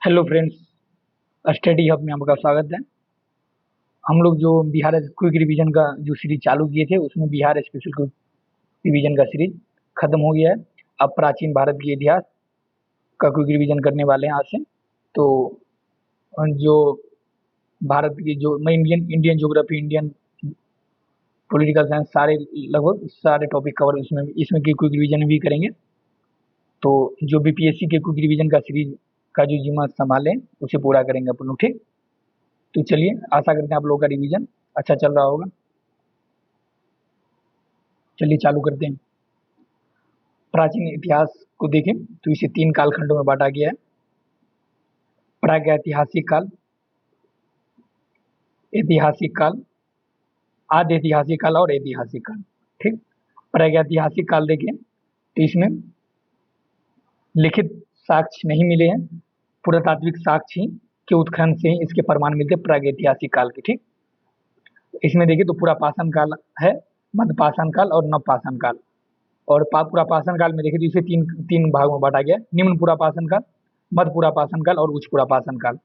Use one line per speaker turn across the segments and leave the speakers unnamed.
Hello friends, study hub में आपका स्वागत है। हम लोग जो बिहार क्विक रिवीजन का जो सीरीज चालू किए थे उसमें बिहार स्पेशल क्विक रिवीजन का सीरीज खत्म हो गया है। अब प्राचीन भारत के इतिहास का क्विक रिवीजन करने वाले हैं आज से। तो जो भारत की जो मैं Indian Indian geography, Indian political science, सारे लगभग सारे टॉपिक कवर इसमें इसमें की क्विक रिवीजन भी करेंगे। तो जो बीपीएससी के क्विक रिवीजन का सीरीज का जो जिम्मा संभालें उसे पूरा करेंगे अपन लोग, ठीक। तो चलिए, आशा करते हैं आप लोगों का रिवीजन अच्छा चल रहा होगा। चलिए चालू करते हैं। प्राचीन इतिहास को देखें तो इसे 3 कालखंडों में बांटा गया है। प्रागैतिहासिक काल, ऐतिहासिक काल, आद्य ऐतिहासिक काल और ऐतिहासिक काल, ठीक। प्रागैतिहासिक काल देखें तो इसमें लिखित साक्ष्य नहीं मिले हैं, पुरातात्विक साक्ष्य के उत्खनन से ही इसके प्रमाण मिलते हैं प्रागैतिहासिक काल के, ठीक। इसमें देखिए तो पुरापाषाण काल है, मध्यपाषाण काल और नवपाषाण काल। और पुरापाषाण काल में देखिए तो इसे तीन तीन भागों में बांटा गया है। निम्न पुरापाषाण काल, मध्य पुरापाषाण काल और उच्च पुरापाषाण काल।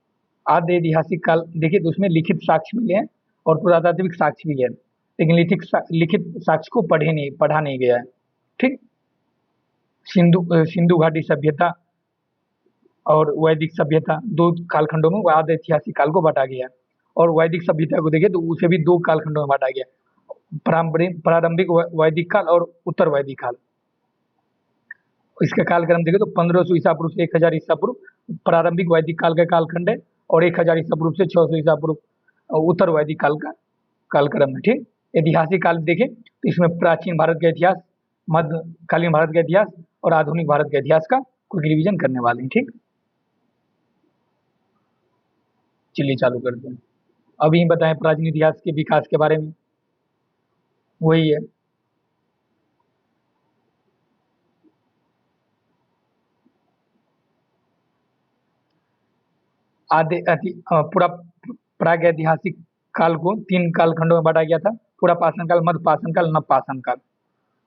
आद्य ऐतिहासिक काल देखिए तो उसमें लिखित साक्ष्य मिले हैं और पुरातात्विक साक्ष्य भी है, लेकिन लिखित साक्ष्य को पढ़ा नहीं गया है, ठीक। सिंधु घाटी सभ्यता और वैदिक सभ्यता, 2 कालखंडों में आद्य ऐतिहासिक काल को बांटा गया है। और वैदिक सभ्यता को देखें तो उसे भी 2 कालखंडों में बांटा गया, प्रारंभिक वैदिक काल और उत्तर वैदिक काल। इसका कालक्रम देखें तो 1500 ईसा पूर्व से 1000 ईसा पूर्व प्रारंभिक वैदिक काल का कालखंड है, और 1000 ईसा पूर्व से 600 ईसा पूर्व उत्तर वैदिक काल का कालक्रम है, ठीक। ऐतिहासिक काल देखें तो इसमें प्राचीन भारत का इतिहास, मध्यकालीन भारत का इतिहास और आधुनिक भारत के इतिहास का कुछ रिवीजन करने वाले हैं, ठीक। चलिए चालू करते हैं। अभी बताएं प्राचीन इतिहास के विकास के बारे में, वही है। पूरा प्रागैतिहासिक काल को 3 कालखंडों में बांटा गया था, पुरापाषाण काल, मध्यपाषाण काल, नवपाषाण काल।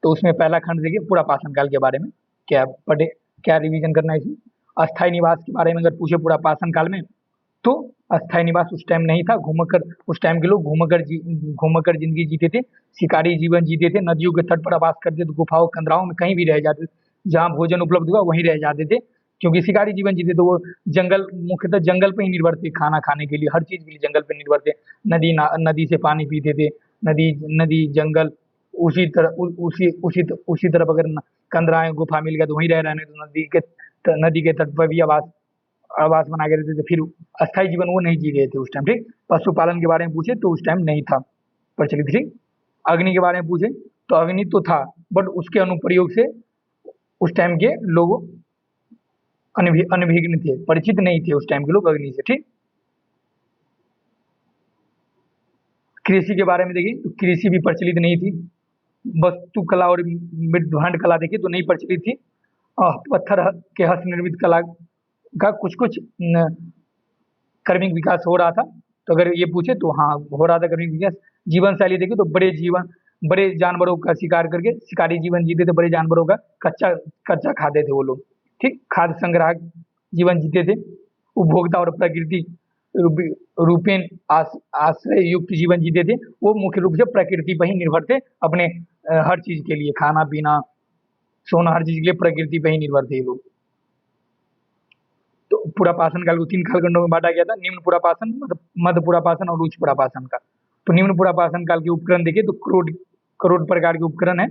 तो उसमें पहला खंड देखिए पुरापाषाण काल के बारे में क्या पढ़े, क्या रिवीजन करना है इसमें। अस्थायी निवास के बारे में अगर पूछे पुरापाषाण काल में, तो अस्थायी निवास उस टाइम नहीं था। घूमकर उस टाइम के लोग घूमकर जिंदगी जीते थे, शिकारी जीवन जीते थे, नदियों के तट पर आवास करते थे, गुफाओं कंदराओं में कहीं भी रह जाते थे, जहाँ भोजन उपलब्ध हुआ वहीं रह जाते थे, क्योंकि शिकारी जीवन जीते तो वो जंगल, मुख्यतः जंगल पे ही निर्भर थे, खाना खाने के लिए, हर चीज के लिए जंगल पे निर्भर थे। नदी से पानी पीते थे, नदी नदी जंगल, उसी तरह उसी तरफ अगर कंदराएं गुफा मिल गया तो वहीं रह रहे, नहीं तो नदी के तट पर भी आवास आवास बना के रहते थे। फिर अस्थायी जीवन वो नहीं जी रहे थे उस टाइम, ठीक। पशुपालन के बारे में पूछे तो उस टाइम नहीं था प्रचलित, ठीक। अग्नि के बारे में पूछे तो अग्नि तो था, बट उसके अनुप्रयोग से उस टाइम के लोग अनभिज्ञ थे, परिचित नहीं थे उस टाइम के लोग अग्नि से, ठीक। कृषि के बारे में देखिए तो कृषि भी प्रचलित नहीं थी। वस्तु कला और मृदभांड कला देखिए तो नहीं प्रचलित थी। पत्थर के हस्त निर्मित कला का कुछ कुछ क्रमिक विकास हो रहा था। तो अगर ये पूछे तो हाँ, हो रहा था क्रमिक विकास। जीवन शैली देखिए तो बड़े जानवरों का शिकार करके शिकारी जीवन जीते थे, बड़े जानवरों का कच्चा कच्चा खाते थे वो लोग, ठीक। खाद्य संग्रह जीवन जीते थे। उपभोक्ता और प्रकृति रूपेण आश्रय युक्त जीवन जीते थे। वो मुख्य रूप से प्रकृति पर ही निर्भर थे अपने हर चीज के लिए, खाना पीना सोना, हर चीज के लिए प्रकृति पर ही निर्भर थे ये लोग। तो पुरापाषाण काल को 3 कालखंडों में बांटा गया था, निम्न पुरापाषाण, मध्य पुरापाषाण और उच्च पुरापाषाण काल। तो निम्न पुरापाषाण काल के उपकरण देखिए तो करोड़ प्रकार के उपकरण है,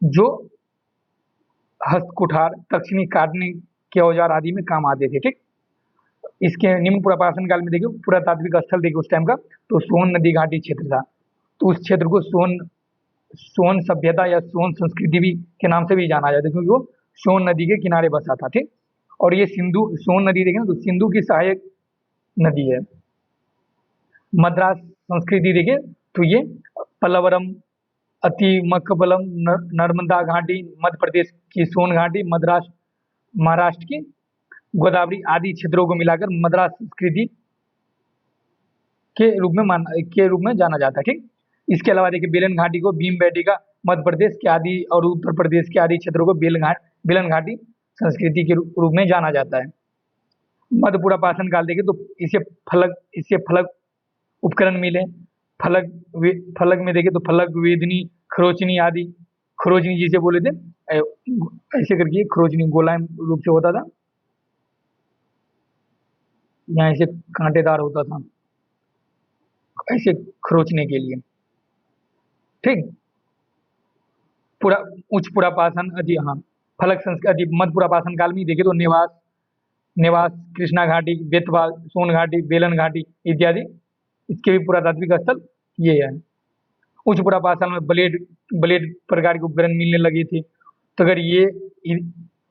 जो हस्त कुठार, तक्षणी काटने के औजार आदि में काम आते थे, ठीक। इसके निम्न पुरापाषाण काल में देखिए पुरातात्विक स्थल देखिए उस टाइम का तो सोन नदी घाटी क्षेत्र था। तो उस क्षेत्र को सोन सभ्यता या सोन संस्कृति भी के नाम से भी जाना जाता है, क्योंकि वो सोन नदी के किनारे बसा था, ठीक। और ये सोन नदी देखें तो सिंधु की सहायक नदी है। मद्रास संस्कृति देखें तो ये पल्लवरम, अतिमकबलम, नर्मदा घाटी, मध्य प्रदेश की सोन घाटी, मद्रास महाराष्ट्र की गोदावरी आदि क्षेत्रों को मिलाकर मद्रास संस्कृति के रूप में जाना जाता है, ठीक। इसके अलावा देखिए बेलन घाटी को भीमबेटका मध्य प्रदेश के आदि और उत्तर प्रदेश के आदि क्षेत्रों को बेलन घाटी संस्कृति के रूप में जाना जाता है। मध्य पुरापाषाण काल देखें तो इससे फलक उपकरण मिले। फलक में देखें तो फलक, वेदनी, खरोचनी आदि। खरोचनी जिसे बोले थे ऐसे करके खरोचनी गोलायन रूप से होता था, यहाँ ऐसे कांटेदार होता था ऐसे खरोचने के लिए। ठीक, पूरा उच्च पुरापाषाण अति, हाँ, फलक संस्कृति मध्य पुरापाषाण काल में देखे तो नेवास, कृष्णा घाटी, बेतवा, सोन घाटी, बेलन घाटी इत्यादि, इसके भी पुरातात्विक स्थल ये है। उच्च पुरापाषाण में ब्लेड प्रकार के उपकरण मिलने लगे थे। तो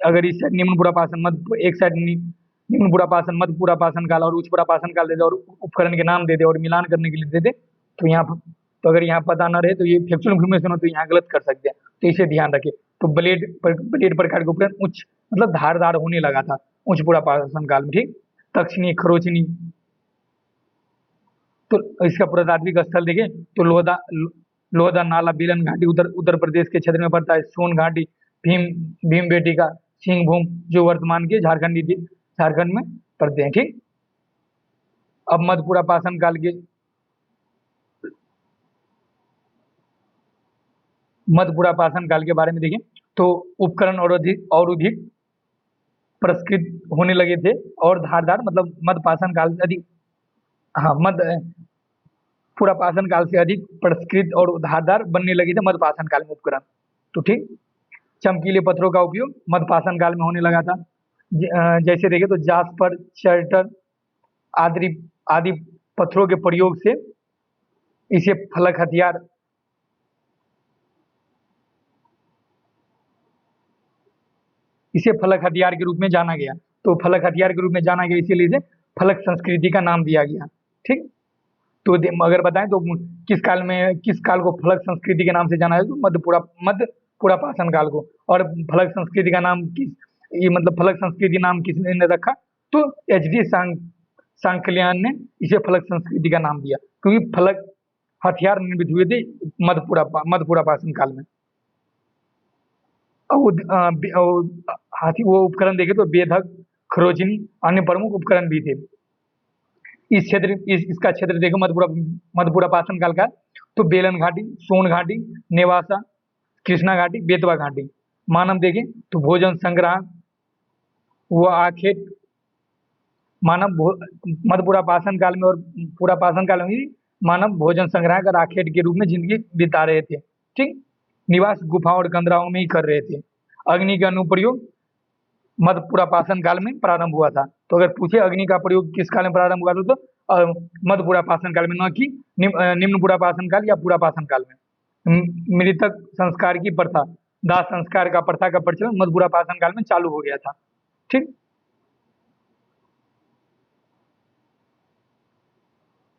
अगर इस निम्न पुरापाषाण मध्य, एक साइड निम्न पुरापाषाण, मध्य पुरापाषाण काल और उच्च पुरापाषाण काल दे दे और उपकरण के नाम दे दे और मिलान करने के लिए दे दे, तो अगर यहाँ पता न रहे तो ये फैक्चुअल इन्फॉर्मेशन हो तो यहाँ गलत कर सकते हैं, तो इसे ध्यान रखें। तो ब्लेड प्रकार के उपकरण उच्च मतलब धारदार होने लगा था उच्च पुरापाषाण काल में। ठीक, तक्षणी, खरोचनी। तो इसका पुरातात्विक स्थल देखें तो लोहदा नाला, बेलन घाटी उत्तर प्रदेश के क्षेत्र में पड़ता है। सोन घाटी, भीम बेटिका, सिंहभूम जो वर्तमान के झारखंड में पड़ते हैं। ठीक, अब मध्य पुरापाषाण काल के बारे में देखें तो उपकरण और अधिक परिष्कृत होने लगे थे और धारदार, मतलब मध्य पाषाण काल से अधिक, हाँ, मध्य पुरापाषाण काल से अधिक परिष्कृत और धारदार बनने लगे थे मध्य पाषाण काल में उपकरण। तो ठीक, चमकीले पत्थरों का उपयोग मध्य पाषाण काल में होने लगा था। जैसे देखें तो जास्पर, चर्टर आदि पत्थरों के प्रयोग से इसे फलक हथियार के रूप में जाना गया। तो फलक हथियार के रूप में जाना गया, इसीलिए इसे फलक संस्कृति का नाम दिया गया। ठीक, तो अगर बताएं तो किस काल को फलक संस्कृति के नाम से जाना है, तो मध्य पुरापाषाण काल को। और फलक संस्कृति का नाम मतलब फलक संस्कृति नाम किसने रखा, तो HD सांकल्याण ने इसे फलक संस्कृति का नाम दिया, क्योंकि फलक हथियार निर्मित हुए थे मध्य पुरापाषाण काल में। वो उपकरण देखे तो बेधक, खरोचनी अन्य प्रमुख उपकरण भी थे। इसका क्षेत्र देखो मध्य पुरापाषाण काल का, तो बेलन घाटी, सोन घाटी, नेवासा, कृष्णा घाटी, बेतवा घाटी। मानव देखें तो भोजन संग्रह व आखेट, मध्य पुरापाषाण काल में और पुरापाषाण काल में मानव भोजन संग्रह कर आखेट के रूप में जिंदगी बिता रहे थे। ठीक, निवास गुफा और कंदराओं में ही कर रहे थे। अग्नि का अनुप्रयोग मध्य पुरापाषाण काल में प्रारंभ हुआ था। तो अगर पूछे अग्नि का प्रयोग किस काल में प्रारंभ हुआ था, तो मध्य पुरापाषाण काल में, न कि निम्न पुरापाषाण काल या पुरापाषाण काल में। मृतक संस्कार की प्रथा, दाह संस्कार का प्रथा का प्रचलन मध्य पुरापाषाण काल में चालू हो गया था। ठीक,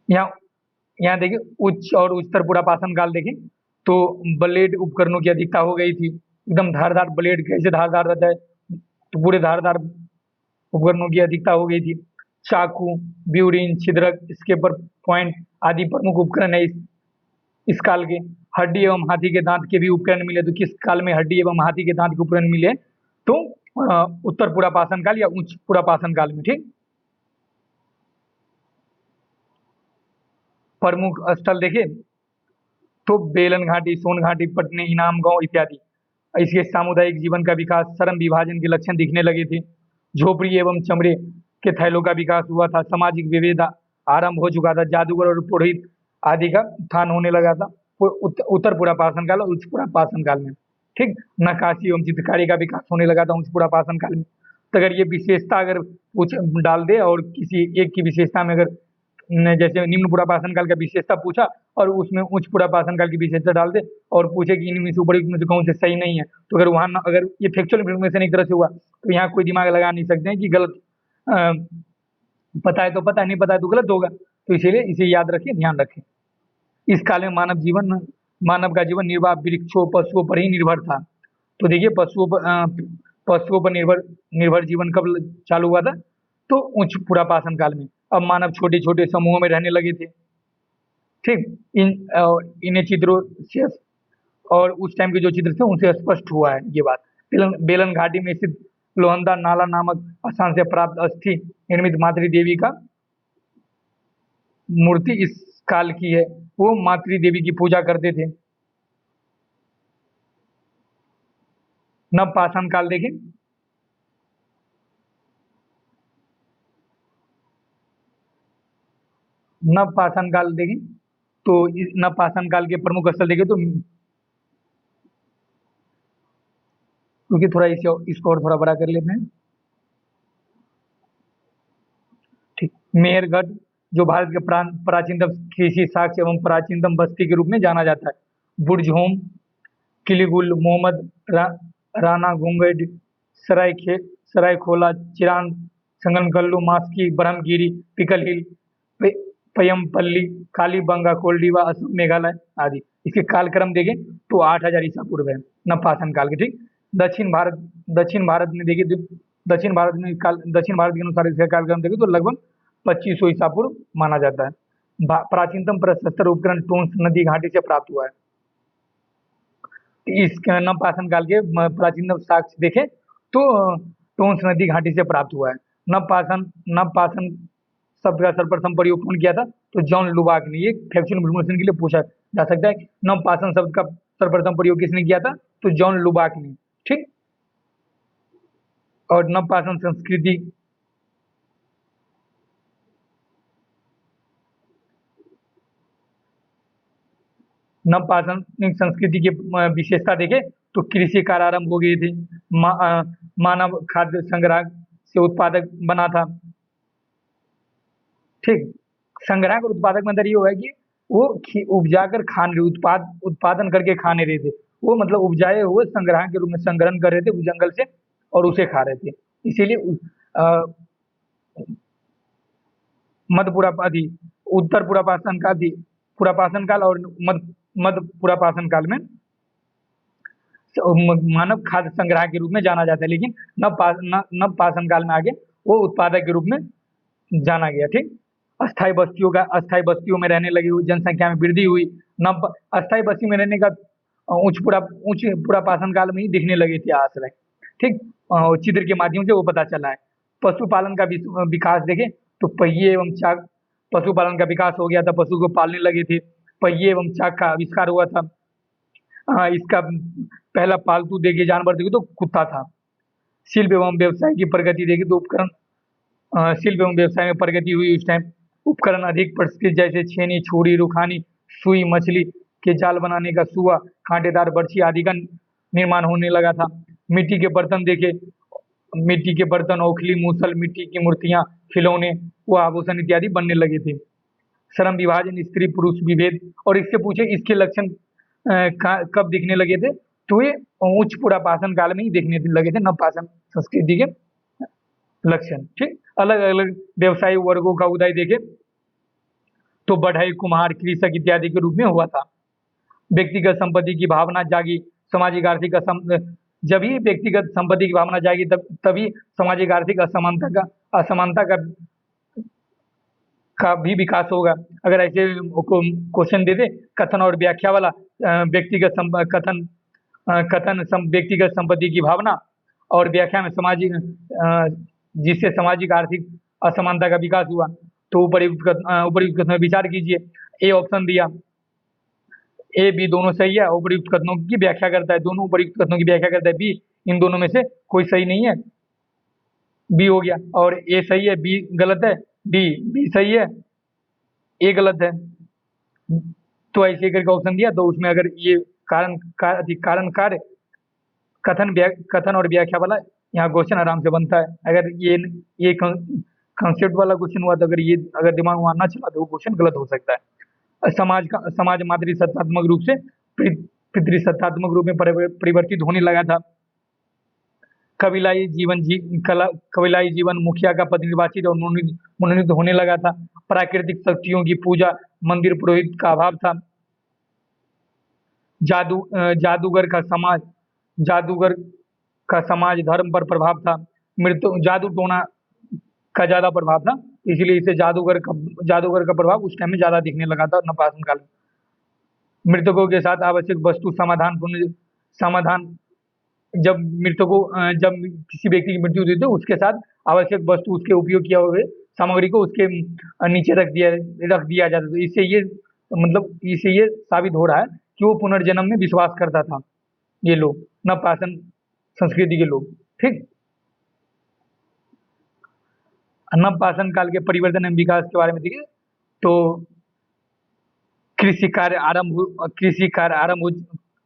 यहाँ देखिए उच्च और उच्चतर पुरापाषाण काल देखें तो ब्लेड उपकरणों की अधिकता हो गई थी। एकदम धारदार ब्लेड, कैसे धारदार रहता है, तो पूरे धारदार उपकरणों की अधिकता हो गई थी। चाकू, ब्यूरिन, छिद्रक, स्केपर पॉइंट आदि प्रमुख उपकरण है इस काल के। हड्डी एवं हाथी के दांत के भी उपकरण मिले। तो किस काल में हड्डी एवं हाथी के दांत के उपकरण मिले, तो उत्तर पुरापाषाण काल या उच्च पुरापाषाण काल में। ठीक, प्रमुख स्थल देखे तो बेलन घाटी, सोन घाटी, पटने, इनाम गांव इत्यादि। इसके सामुदायिक जीवन का विकास, श्रम विभाजन के लक्षण दिखने लगे थे। झोपड़ी एवं चमड़े के थैलों का विकास हुआ था। सामाजिक विभेद आरंभ हो चुका था। जादूगर और पुरोहित आदि का उत्थान होने लगा था उत्तर पुरापाषाण काल और उच्च पुरापाषाण काल में। ठीक, नक्काशी एवं चित्रकारी का विकास होने लगा था उच्च पुरापाषाण काल में। तो अगर ये विशेषता अगर डाल दे और किसी एक की विशेषता में अगर जैसे निम्न पुरापाषाण काल का विशेषता पूछा और उसमें उच्च पुरापाषाण काल की विशेषता डाल दे और पूछे कि इनमें से ऊपर में से कौन से सही नहीं है, तो अगर वहाँ अगर ये फैक्चुअल इन्फॉर्मेशन एक तरह से हुआ तो यहाँ कोई दिमाग लगा नहीं सकते हैं कि गलत, पता है तो पता है, नहीं पता है तो गलत होगा। तो इसीलिए इसे याद रखें, ध्यान रखें। इस काल में मानव का जीवन निर्वाह वृक्षों, पशुओं पर ही निर्भर था। तो देखिए पशुओं पर निर्भर जीवन कब चालू हुआ था, तो उच्च पुरापाषाण काल में। अब मानव छोटे छोटे समूहों में रहने लगे थे। ठीक, इन्हें चित्रों से और उस टाइम के जो चित्र थे उनसे स्पष्ट हुआ है ये बात। बेलन घाटी में स्थित लोहंदा नाला नामक स्थान से प्राप्त अस्थि निर्मित मातृ देवी का मूर्ति इस काल की है। वो मातृ देवी की पूजा करते थे। नवपाषाण काल देखें, नवपाषाण काल देखें तो इस नवपाषाण काल के प्रमुख स्थल देखें तो, क्योंकि थोड़ा इसको और थोड़ा बड़ा कर लेते हैं। ठीक, मेहरगढ़ जो भारत के प्राचीनतम कृषि साक्ष्य एवं प्राचीनतम बस्ती के रूप में जाना जाता है। बुर्जहोम, किलीगुल, मोहम्मद राना घुंगड, सरायखोला, चिरांद, संगनकल्लू, मास्की, ब्रह्मगिरी, पिकल हिल, पयमपल्ली, कालीबंगा, कोल्डिवा, असम, मेघालय आदि। इसके कालक्रम देखें तो 8000 ईसा पूर्व है, नवपाषाण काल के। ठीक, दक्षिण भारत में देखिए, दक्षिण भारत के अनुसार इसका कालक्रम देखें तो लगभग 2500 ईसा पूर्व माना जाता है। प्राचीनतम प्रशस्त्र उपकरण टोंस नदी घाटी से प्राप्त हुआ है। इस नवपाषाण काल के प्राचीनतम साक्ष्य देखें तो टोंस नदी घाटी से प्राप्त हुआ है। नवपाषाण शब्द का सर्वप्रथम प्रयोग कौन किया था? तो जॉन लुबाक ने। ये फैक्चुअल इन्फॉर्मेशन के लिए पूछा जा सकता है। नवपाषाण शब्द का सर्वप्रथम प्रयोग किसने किया था? तो जॉन लुबाक ने। ठीक, और नवपाषाण संस्कृति के विशेषता देखें तो कृषि कार्य आरंभ हो गए थे। मानव खाद्य संग्रह से उत्पादक बना था। ठीक, संग्राहक और उत्पादक में अंतर ये हुआ है कि वो उपजा कर उत्पादन करके खा नहीं रहे थे। वो मतलब उपजाए हुए संग्रह के रूप में संग्रहण कर रहे थे उस जंगल से और उसे खा रहे थे। इसीलिए उत्तर पुरापाषाण काल और मध्य पुरापाषाण काल में मानव खाद्य संग्रह के रूप में जाना जाता है, लेकिन नवपाषाण काल में आगे वो उत्पादक के रूप में जाना गया। ठीक, अस्थायी बस्तियों में रहने लगी हुई जनसंख्या में वृद्धि हुई। अस्थायी बस्ती में रहने का उच्च पुरापाषाण काल में ही दिखने लगे थे आश्रय। ठीक, चित्र के माध्यम से वो पता चला है। पशुपालन का विकास देखें तो पहिए एवं चाक, पशुपालन का विकास हो गया था, पशु को पालने लगे थे। पहिए एवं चाक का आविष्कार हुआ था। इसका पहला पालतू देखे जानवर देखे तो कुत्ता था। शिल्प एवं व्यवसाय की प्रगति देखे तो शिल्प एवं व्यवसाय में प्रगति हुई उस टाइम। उपकरण अधिक प्रचलित जैसे छेनी, छुरी, रुखानी, सुई, मछली के जाल बनाने का सुआ, कांटेदार बर्छी आदि का निर्माण होने लगा था। मिट्टी के बर्तन देखे, मिट्टी के बर्तन, ओखली, मूसल, मिट्टी की मूर्तियां, खिलौने व आभूषण इत्यादि बनने लगे थे। श्रम विभाजन, स्त्री पुरुष विभेद, और इससे पूछे इसके लक्षण कब दिखने लगे थे? तो ये उच्च पुरापाषाण काल में ही दिखने लगे थे नवपाषाण संस्कृति के लक्षण। ठीक, अलग अलग व्यवसायी वर्गों का उदय देखे तो बढ़ई, कुम्हार, कृषक इत्यादि के रूप में हुआ था। व्यक्तिगत संपत्ति की भावना जागी, सामाजिक आर्थिक जब ही व्यक्तिगत संपत्ति की भावना जाएगी तभी सामाजिक आर्थिक असमानता का भी विकास होगा। अगर ऐसे क्वेश्चन दे दे कथन और व्याख्या वाला, व्यक्तिगत व्यक्तिगत संपत्ति की भावना और व्याख्या में जिससे सामाजिक आर्थिक असमानता का विकास हुआ, तो उपयुक्त कथन में विचार कीजिए। ए ऑप्शन दिया, ए बी दोनों सही है, उपयुक्त कथनों की व्याख्या करता है, दोनों उपयुक्त कथनों की व्याख्या करता है। बी, इन दोनों में से कोई सही नहीं है, बी हो गया। और ए सही है, बी गलत है, बी सही है, ए गलत है। तो ऐसे करके ऑप्शन दिया, तो उसमें अगर ये कारण कार्य कथन और व्याख्या वाला यहाँ क्वेश्चन आराम से बनता है। अगर ये कंसेप्ट वाला क्वेश्चन हुआ तो अगर दिमाग में आना चला तो वो क्वेश्चन गलत हो सकता है। समाज मातृसत्तात्मक रूप से पितृसत्तात्मक रूप में परिवर्तित होने लगा था। कबीलाई जीवन मुखिया का पद निर्वाचित और मनोनीत होने लगा था। प्राकृतिक शक्तियों की पूजा, मंदिर, पुरोहित का अभाव था। जादूगर का समाज धर्म पर प्रभाव था। जादू टोना का ज्यादा प्रभाव था, इसलिए इसे जादूगर का प्रभाव उस टाइम में ज्यादा दिखने लगा था नवपाषाण काल में। मृतकों के साथ आवश्यक वस्तु समाधान जब जब किसी व्यक्ति की मृत्यु हुई तो उसके साथ आवश्यक वस्तु, उसके उपयोग किया हुए सामग्री को उसके नीचे रख दिया जाता था। इससे ये साबित हो रहा है कि वो पुनर्जन्म में विश्वास करता था, ये लोग नवपाषाण संस्कृति के लोग। ठीक। नवपाषाण काल के परिवर्तन एवं विकास के बारे में देखिए तो कृषि कार्य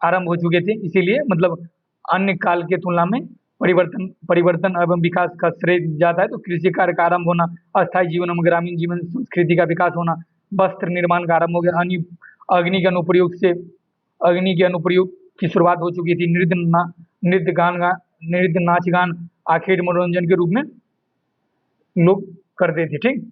आरंभ हो चुके थे, इसीलिए मतलब अन्य काल के तुलना में परिवर्तन परिवर्तन एवं विकास का श्रेय जाता है। तो कृषि कार्य का आरंभ होना, अस्थायी जीवन एवं ग्रामीण जीवन संस्कृति का विकास होना, वस्त्र निर्माण का आरंभ हो गया, अग्नि के अनुप्रयोग से अग्नि के अनुप्रयोग की शुरुआत हो चुकी थी, नृत्य नाच गान आखिर मनोरंजन के रूप में लोग करते थे। ठीक।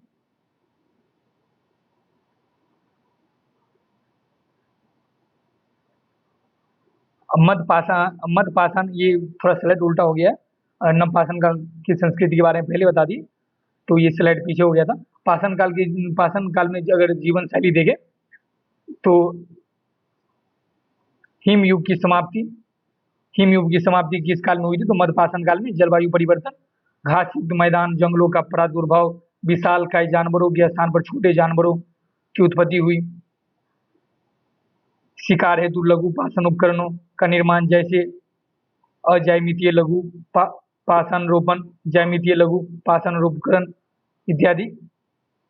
मध्यपाषाण ये थोड़ा स्लाइड उल्टा हो गया है। नवपाषाण काल की संस्कृति के बारे में पहले बता दी, तो ये स्लाइड पीछे हो गया था। पाषाण काल में अगर जीवन शैली देखें तो हिमयुग की समाप्ति हिमयुग की समाप्ति किस काल में हुई थी? तो मध्यपाषाण काल में। जलवायु परिवर्तन, घास युक्त मैदान, जंगलों का प्रादुर्भाव, विशालकाय जानवरों के स्थान पर छोटे जानवरों की उत्पत्ति हुई, शिकार हेतु लघु पाषाण उपकरणों का निर्माण, जैसे अज्यामितीय लघु पा, पाषाण रोपण, ज्यामितीय लघु पाषाण उपकरण इत्यादि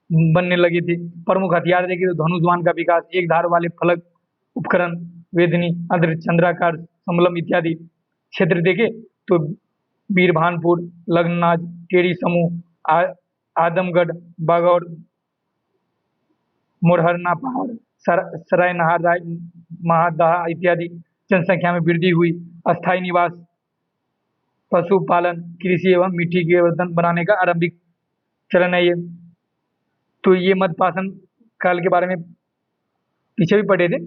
बनने लगे थे। प्रमुख हथियार देखें तो धनुष्वाण का विकास, एक धार वाले फलक उपकरण, वेदनी, अर्धचंद्राकार समलम इत्यादि। क्षेत्र देखें तो बीरभानपुर, लग्ननाज, टेरी समूह, आदमगढ़, बागौर, मोरहरना पहाड़, सराय नहार राय, महादहा इत्यादि। जनसंख्या में वृद्धि हुई, अस्थायी निवास, पशुपालन, कृषि एवं मिट्टी के बर्तन बनाने का आरंभिक चलन है ये। तो ये मध्यपाषाण काल के बारे में पीछे भी पढ़े थे।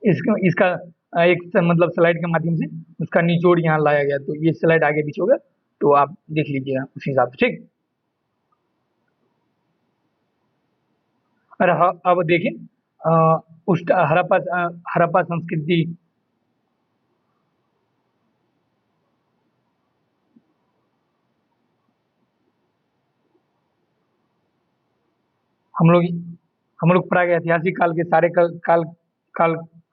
इसका एक मतलब स्लाइड के माध्यम से उसका निचोड़ यहाँ लाया गया, तो ये स्लाइड आगे पीछे होगा, तो आप देख लीजिएगा उस हिसाब से। ठीक। और अब देखें उस हड़प्पा संस्कृति। हम लोग हम लोग प्रागैतिहासिक काल के सारे काल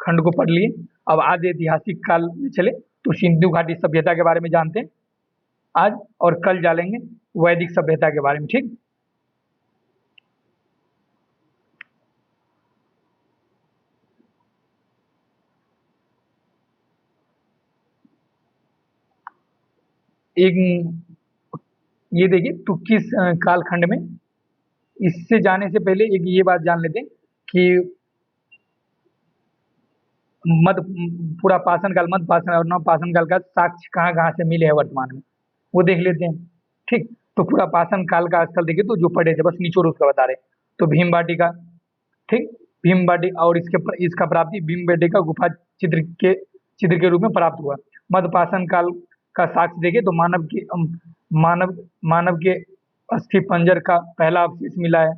खंड को पढ़ लिए। अब आदि ऐतिहासिक काल में चले तो सिंधु घाटी सभ्यता के बारे में जानते हैं आज, और कल जानेंगे वैदिक सभ्यता के बारे में। ठीक। एक ये देखिए तो किस कालखंड में, इससे जाने से पहले एक ये बात जान लेते हैं कि मध्य पूरा पाषाण काल, मध्य पाषाण और नव पाषाण काल का साक्ष्य कहाँ कहाँ से मिले हैं वर्तमान में, वो देख लेते हैं। ठीक। तो पूरा पाषाण काल का स्थल देखिए तो जो पढ़े थे बस निचोड़ उसका बता रहे। तो भीमबाटिका। ठीक। भीमबाटी और इसका प्राप्ति भीमबेटका गुफा चित्र के रूप में प्राप्त हुआ। मध्यपाषाण काल का साक्ष्य देखें तो मानव मानव के अस्थि पंजर का पहला अवशेष मिला है,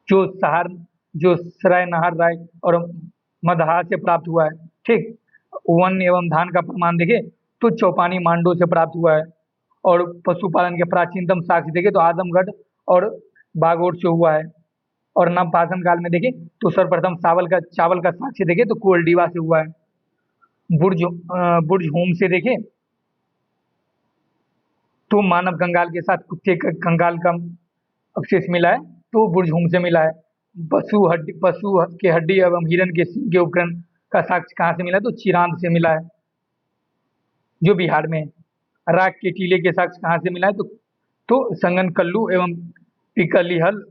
जो सहार जो सराय नहार राय और मदहा से प्राप्त हुआ है। ठीक। वन एवं धान का प्रमाण देखे तो चौपानी मांडो से प्राप्त हुआ है। और पशुपालन के प्राचीनतम साक्ष्य देखे तो आदमगढ़ और बागोर से हुआ है। और नवपाषाण काल में देखें तो सर्वप्रथम चावल का साक्ष्य देखे तो कोल्डीवा से हुआ है। बुर्ज होम से देखे तो मानव कंगाल के साथ कुत्ते का कंगाल का अवशेष मिला है, तो बुर्ज होम से मिला है। पशु के हड्डी एवं हिरण के सींग के उपकरण का साक्ष्य कहाँ से मिला है? तो चिरांद से मिला है, जो बिहार में है। राख के टीले के साक्ष्य कहाँ से मिला है? तो संगन कल्लू एवं पिकलिहल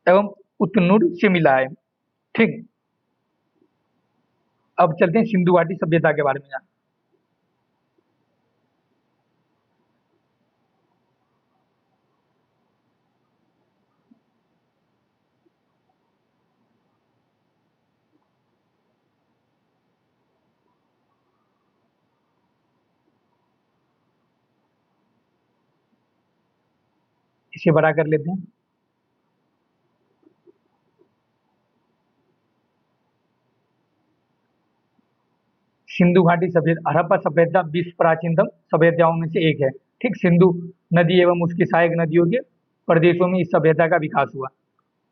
एवं उतनूर से मिला है। ठीक। अब चलते हैं सिंधु घाटी सभ्यता के बारे में जान। इसे बड़ा कर लेते हैं। सिंधु घाटी सभ्यता, हड़प्पा सभ्यता विश्व प्राचीनतम सभ्यताओं में से एक है। ठीक, सिंधु नदी एवं उसकी सहायक नदियों के प्रदेशों में इस सभ्यता का विकास हुआ।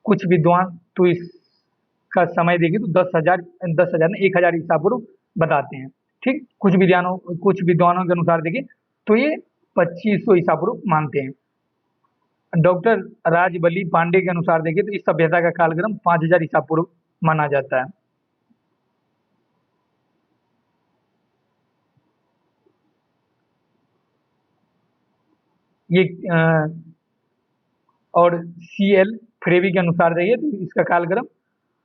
कुछ विद्वान तो इसका समय देखिए तो 10,000 ने 1,000 ईसा पूर्व बताते हैं। ठीक, कुछ विद्वानों के अनुसार देखिए तो ये 2500 ईसा पूर्व मानते हैं। डॉक्टर राजबली पांडे के अनुसार देखिए तो इस सभ्यता का कालक्रम 5,000 ईसा पूर्व माना जाता है। ये और CL फ्रेवी के अनुसार देखिए तो इसका कालक्रम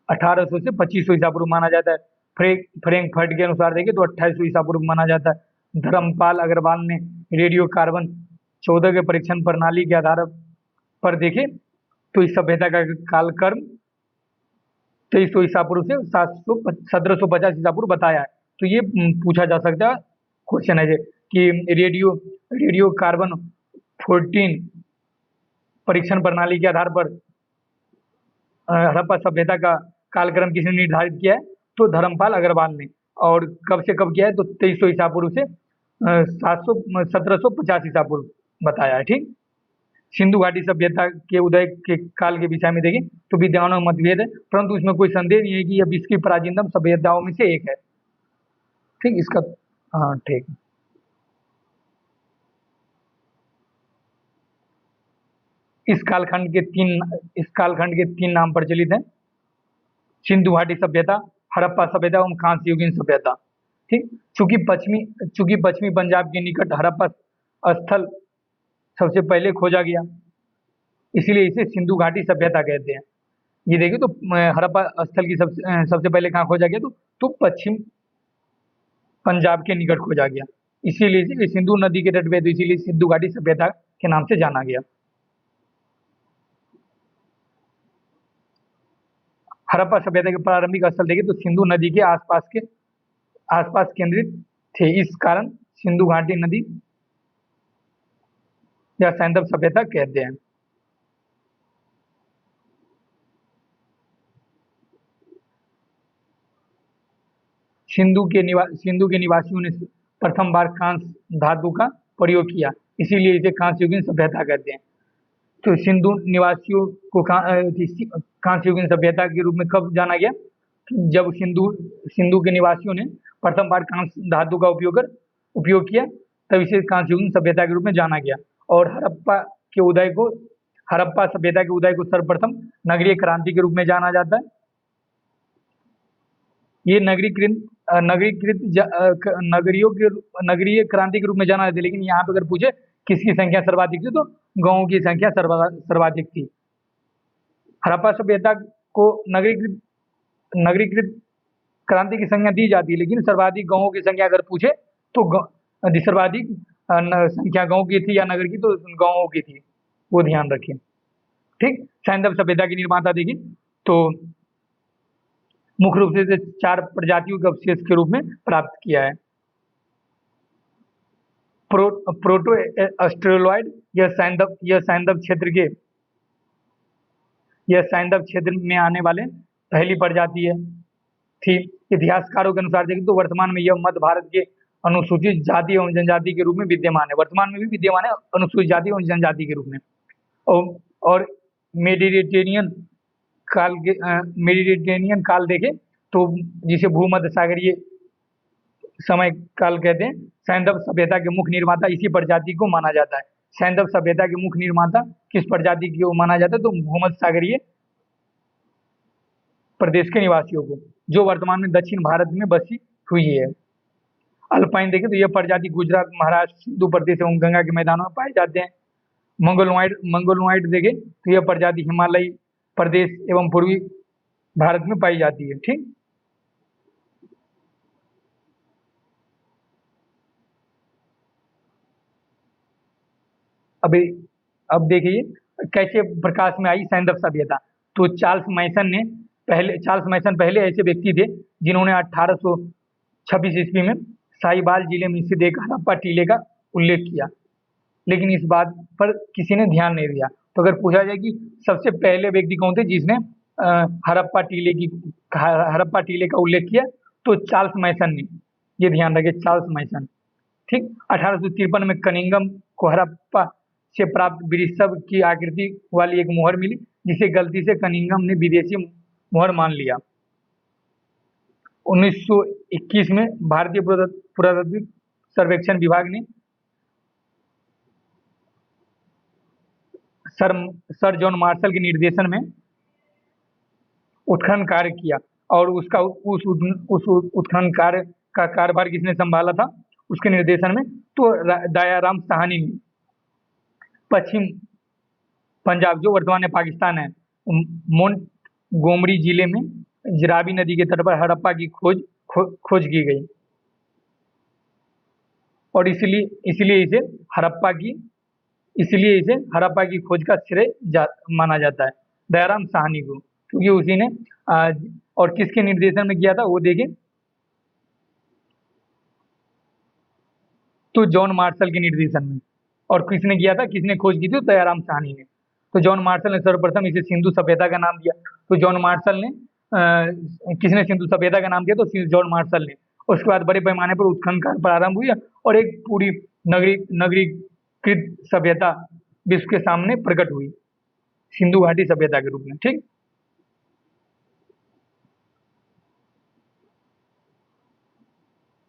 1800 से 2500 ईसा पूर्व माना जाता है। फ्रैंकफर्ट के अनुसार देखिए तो 2800 ईसा पूर्व माना जाता है। धर्मपाल अग्रवाल ने रेडियो कार्बन 14 के परीक्षण प्रणाली के आधार पर देखे तो इस सभ्यता का कालक्रम 2300 ईसा पूर्व से 1750 ईसा पूर्व बताया है। तो ये पूछा जा सकता है, क्वेश्चन है कि रेडियो कार्बन 14 परीक्षण प्रणाली के आधार पर हड़प्पा सभ्यता का कालक्रम किसने निर्धारित किया है? तो धर्मपाल अग्रवाल ने। और कब से कब किया है? तो 2300 ईसा पूर्व से 1750 ईसा पूर्व बताया है। ठीक, सिंधु घाटी सभ्यता के उदय के काल के विषय में देखें तो विद्वानों में मतभेद है, परंतु इसमें कोई संदेह नहीं है कि यह विश्व की प्राचीनतम सभ्यताओं में से एक है। ठीक, इसका हाँ ठीक। इस कालखंड के तीन नाम प्रचलित हैं: सिंधु घाटी सभ्यता, हड़प्पा सभ्यता एवं कांस्य युगीन सभ्यता। ठीक, चूंकि पश्चिमी पंजाब के निकट हड़प्पा स्थल सबसे पहले खोजा गया, इसीलिए इसे सिंधु घाटी सभ्यता कहते हैं। ये देखिए तो हड़प्पा स्थल की सबसे पहले कहाँ खोजा गया? तो पश्चिम पंजाब के निकट खोजा गया, इसीलिए इसे सिंधु नदी के तट पे, तो इसीलिए सिंधु घाटी सभ्यता के नाम से जाना गया। हड़प्पा सभ्यता के प्रारंभिक स्थल देखें तो सिंधु नदी के आसपास केंद्रित थे। इस कारण सिंधु घाटी नदी या सैंधव सभ्यता कहते हैं। सिंधु के निवासियों ने प्रथम बार कांस्य धातु का प्रयोग किया, इसीलिए इसे कांस्य युगीन सभ्यता कहते हैं। तो सिंधु निवासियों को कांस्य युगीन सभ्यता के रूप में कब जाना गया? जब सिंधु के निवासियों ने प्रथम बार कांस्य धातु का उपयोग किया, तब इसे कांस्य युगीन सभ्यता के रूप में जाना गया। और हड़प्पा सभ्यता के उदय को सर्वप्रथम नगरीय क्रांति के रूप में जाना जाता है। ये नगरीय क्रांति के रूप में जाना जाता है, लेकिन यहाँ पे अगर पूछे किसकी संख्या सर्वाधिक थी तो गांवों की संख्या सर्वाधिक थी। हड़प्पा सभ्यता को नगरीकृत क्रांति की संज्ञा दी जाती है, लेकिन सर्वाधिक गांवों की संख्या अगर पूछे तो सर्वाधिक संख्या गांव की थी या नगर की, तो गांवों की थी, वो ध्यान रखें। ठीक, सैंधव सभ्यता के निर्माता देखिए तो मुख्य रूप से 4 प्रजातियों के अवशेष के रूप में प्राप्त किया है। प्रोटो ऑस्ट्रेलॉइड, यह सैंधव क्षेत्र में आने वाले पहली प्रजाति थी। इतिहासकारों के अनुसार देखें तो वर्तमान में यह मध्य भारत के अनुसूचित जाति एवं जनजाति के रूप में विद्यमान है। वर्तमान में भी विद्यमान है अनुसूचित जाति एवं जनजाति के रूप में। और मेडिटेरेनियन काल देखें तो जिसे भूमध्य सागरीय समय काल कहते हैं। सैंधव सभ्यता के मुख्य निर्माता इसी प्रजाति को माना जाता है। सैंधव सभ्यता के मुख्य निर्माता किस प्रजाति को माना जाता है? तो भूमध्य सागरीय प्रदेश के निवासियों को, जो वर्तमान में दक्षिण भारत में बसी हुई है। अल्पाइन देखें तो यह प्रजाति गुजरात, महाराष्ट्र, सिंधु प्रदेश एवं गंगा के मैदानों में पाए जाते हैं। मंगोलॉइड देखें तो यह प्रजाति हिमालयी प्रदेश एवं पूर्वी भारत में पाई जाती है। ठीक, अब देखिए कैसे प्रकाश में आई सैंधव सभ्यता। तो चार्ल्स मैसन पहले ऐसे व्यक्ति थे जिन्होंने 1826 ईस्वी में साहिवाल जिले में स्थित एक हड़प्पा टीले का उल्लेख किया, लेकिन इस बात पर किसी ने ध्यान नहीं दिया। तो अगर पूछा जाए कि सबसे पहले व्यक्ति कौन थे जिसने हड़प्पा टीले का उल्लेख किया, तो चार्ल्स मैसन ने। ये ध्यान रखें, चार्ल्स मैसन। ठीक। 1853 में कनिंगम को हड़प्पा से प्राप्त वृषभ की आकृति वाली एक मोहर मिली, जिसे गलती से कनिंगम ने विदेशी मोहर मान लिया। 1921 में भारतीय पुरातत्व सर्वेक्षण विभाग ने सर जॉन मार्शल के निर्देशन में उत्खनन कार्य किया, और उस उत्खनन कार्य का कार्यभार किसने संभाला था उसके निर्देशन में? तो दयाराम साहनी ने। पश्चिम पंजाब, जो वर्तमान में पाकिस्तान है, मोंटगोमरी जिले में रावी नदी के तट पर हड़प्पा की खोज की गई, और इसलिए इसे हड़प्पा की खोज का श्रेय माना जाता है दयाराम साहनी को, क्योंकि उसी ने और किसके निर्देशन में किया था वो देखें, तो जॉन मार्शल के निर्देशन में। और किसने किया था, किसने खोज की थी? तो दयाराम साहनी ने। तो जॉन मार्शल ने सर्वप्रथम इसे सिंधु सभ्यता का नाम दिया। तो जॉन मार्शल ने किसने सिंधु सभ्यता का नाम दिया? तो जॉन मार्शल ने। उसके बाद बड़े पैमाने पर उत्खनन कार्य प्रारंभ हुई और एक पूरी नगरीकृत सभ्यता विश्व के सामने प्रकट हुई, सिंधु घाटी सभ्यता के रूप में। ठीक।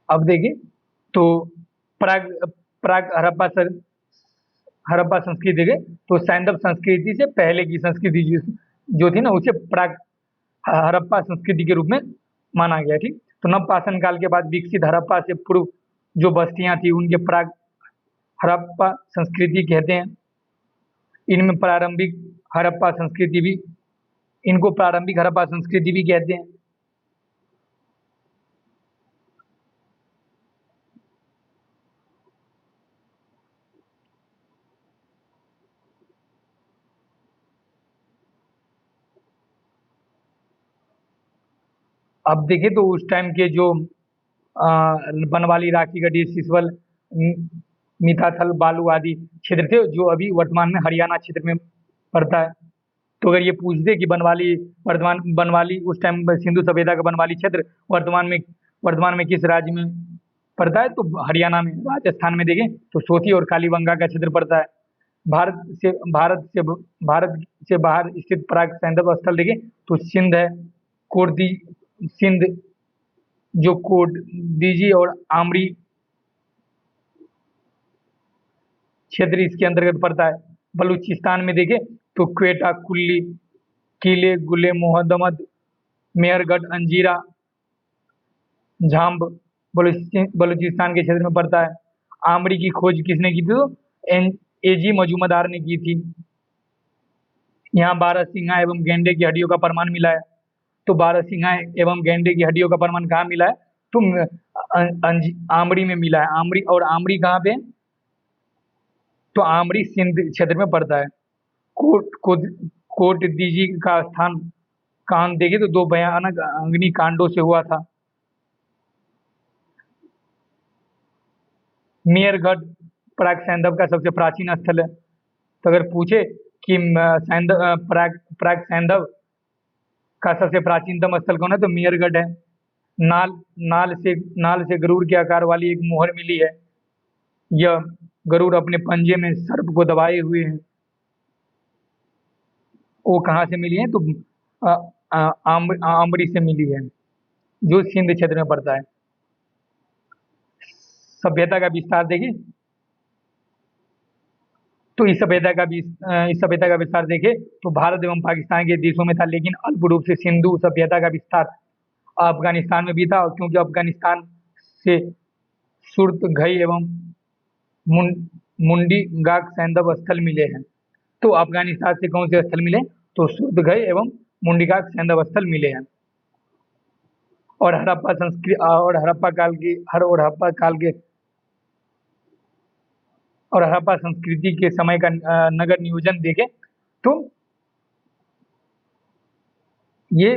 अब देखिए, तो प्राग हड़प्पा संस्कृति देखे तो सैंधव संस्कृति से पहले की संस्कृति जो थी ना, उसे प्राग हड़प्पा संस्कृति के रूप में माना गया। ठीक। तो नवपाषाण काल के बाद विकसित हड़प्पा से पूर्व जो बस्तियां थी उनके प्राग हड़प्पा संस्कृति कहते हैं। इनको प्रारंभिक हड़प्पा संस्कृति भी कहते हैं। अब देखें तो उस टाइम के जो बनवाली, राखी गढ़ी, सिसवल, मिताथल, बालू आदि क्षेत्र थे, जो अभी वर्तमान में हरियाणा क्षेत्र में पड़ता है। तो अगर ये पूछ दे कि बनवाली उस टाइम सिंधु सभ्यता का बनवाली क्षेत्र वर्तमान में किस राज्य में पड़ता है? तो हरियाणा में। राजस्थान में देखें तो सोती और कालीबंगा का क्षेत्र पड़ता है। भारत से बाहर स्थित प्राग सैंधव स्थल देखें तो सिंध है, सिंध जो कोटदीजी और आमरी क्षेत्र इसके अंतर्गत पड़ता है। बलूचिस्तान में देखें तो क्वेटा, कुल्ली, किले, गुले मोहम्मद, मेहरगढ़, अंजीरा, झाम्ब बलूचिस्तान के क्षेत्र में पड़ता है। आमरी की खोज किसने की थी? तो एजी मजूमदार ने की थी। यहाँ बारहसिंगा एवं गेंडे की हड्डियों का प्रमाण मिला है। तो बारहसिंगा एवं गेंडे की हड्डियों का प्रमाण कहाँ मिला है? तो आमरी में मिला है। आमरी कहाँ पे? तो आमरी सिंध क्षेत्र में पड़ता है। कोटदीजी का स्थान कांड देखे तो 2 भयानक अग्निकांडों से हुआ था। मेहरगढ़ प्राग सैंधव का सबसे प्राचीन स्थल है। तो अगर पूछे कि प्राग सैंधव का सबसे प्राचीनतम स्थल कौन है? तो मेहरगढ़ है। नाल से गरुड़ के आकार वाली एक मोहर मिली है। यह गरुड़ अपने पंजे में सर्प को दबाए हुए हैं। वो कहाँ से मिली है? तो आमरी से मिली है, जो सिंध क्षेत्र में पड़ता है। सभ्यता का विस्तार देखिए तो इस सभ्यता का विस्तार देखें तो भारत एवं पाकिस्तान के देशों में था, लेकिन अल्प रूप से सिंधु सभ्यता का विस्तार अफगानिस्तान में भी था, क्योंकि अफगानिस्तान से सुरतगई एवं मुंडी गाक सैंधव स्थल मिले हैं। तो अफगानिस्तान से कौन से स्थल मिले? तो सुरतगई एवं मुंडीगाक सैंधव स्थल मिले हैं। और हड़प्पा संस्कृति के समय का नगर नियोजन देखें तो ये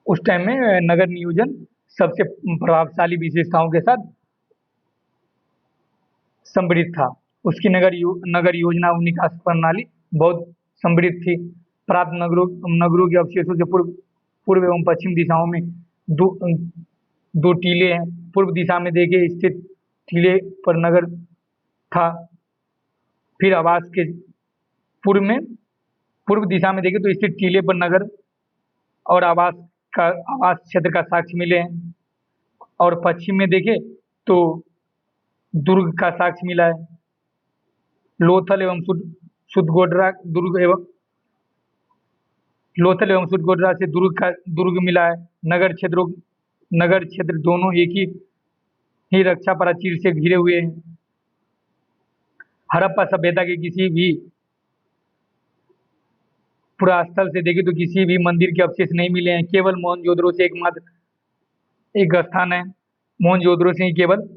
उस टाइम में नगर नियोजन सबसे प्रभावशाली विशेषताओं के साथ समृद्ध था। उसकी नगर योजना और निकास प्रणाली बहुत समृद्ध थी। प्राप्त नगरों के अवशेषों से पूर्व एवं पश्चिम दिशाओं में दो टीले हैं। पूर्व दिशा में देखे स्थित टीले पर नगर था। फिर आवास के पूर्व में पूर्व दिशा में देखे तो स्थित टीले पर नगर और आवास क्षेत्र का साक्ष्य मिले हैं। और पश्चिम में देखे तो दुर्ग का साक्ष्य मिला है। लोथल एवं सुदगोडरा दुर्ग एवं लोथल एवं सुदगोडरा से दुर्ग मिला है। नगर क्षेत्र दोनों एक ही रक्षा प्राचीर से घिरे हुए हैं। हड़प्पा सभ्यता के किसी भी पुरास्थल से देखे तो किसी भी मंदिर के अवशेष नहीं मिले हैं। केवल मोहनजोदड़ो से एकमात्र एक स्थान है, मोहनजोदड़ो से ही केवल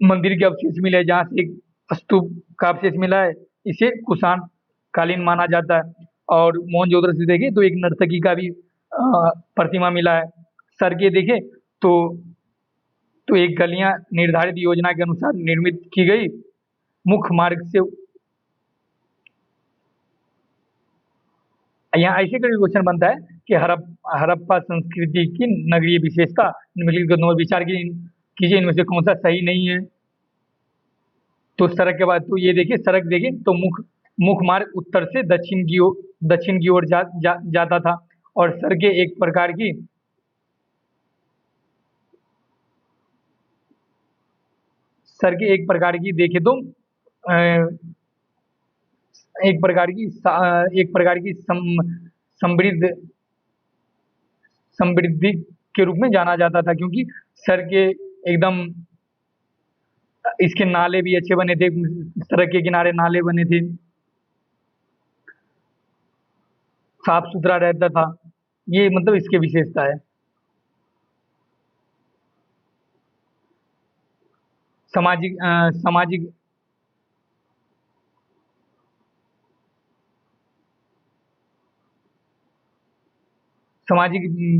मंदिर के अवशेष मिले हैं, जहाँ से एक स्तूप का अवशेष मिला है। इसे कुषाण कालीन माना जाता है। और मोहनजोदड़ो से देखे तो एक नर्तकी का भी प्रतिमा मिला है। सड़कें देखे तो एक गलियां निर्धारित योजना के अनुसार निर्मित की गई। मुख्य मार्ग से यहाँ ऐसे का क्वेश्चन बनता है कि हड़प्पा संस्कृति की नगरीय विशेषता निम्नलिखित कथनों पर विचार कीजिए, इनमें से कौन सा सही नहीं है। तो सड़क के बाद तो ये देखिए, सड़क देखिए तो मुख्य मार्ग उत्तर से दक्षिण की ओर जाता था। और सड़कें एक प्रकार की देखे तो एक प्रकार की समृद्धि के रूप में जाना जाता था, क्योंकि सड़कें एकदम इसके नाले भी अच्छे बने थे, सड़क के किनारे नाले बने थे, साफ सुथरा रहता था। ये मतलब इसकी विशेषता है। सामाजिक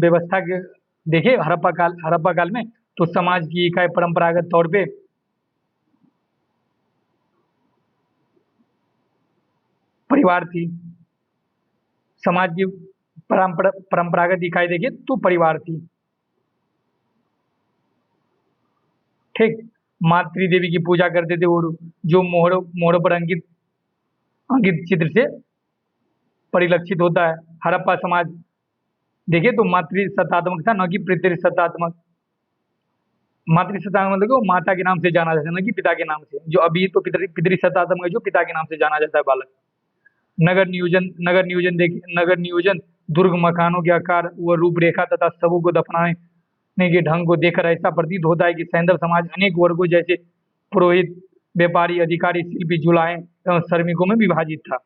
व्यवस्था के देखे हड़प्पा काल में तो समाज की इकाई परंपरागत तौर पे परिवार थी। समाज की परंपरागत इकाई देखिए तो परिवार थी। ठीक, मातृ देवी की पूजा करते थे, और जो मोहरों पर अंकित चित्र से परिलक्षित होता है। हड़प्पा समाज देखिए तो मातृसत्तात्मक था, न कि पितृसत्तात्मक। मातृसत्तात्मक मतलब माता के नाम से जाना जाता है, न कि पिता के नाम से। जो अभी तो पितृसत्तात्मक है, जो पिता के नाम से जाना जाता है बालक। नगर नियोजन दुर्ग मकानों के आकार व रूपरेखा तथा सबों को दफनाने के ढंग को देखकर ऐसा प्रतीत होता है कि सैंधव समाज अनेक वर्गों जैसे पुरोहित, व्यापारी, अधिकारी, शिल्पी, जुलाहे एवं श्रमिकों में विभाजित था।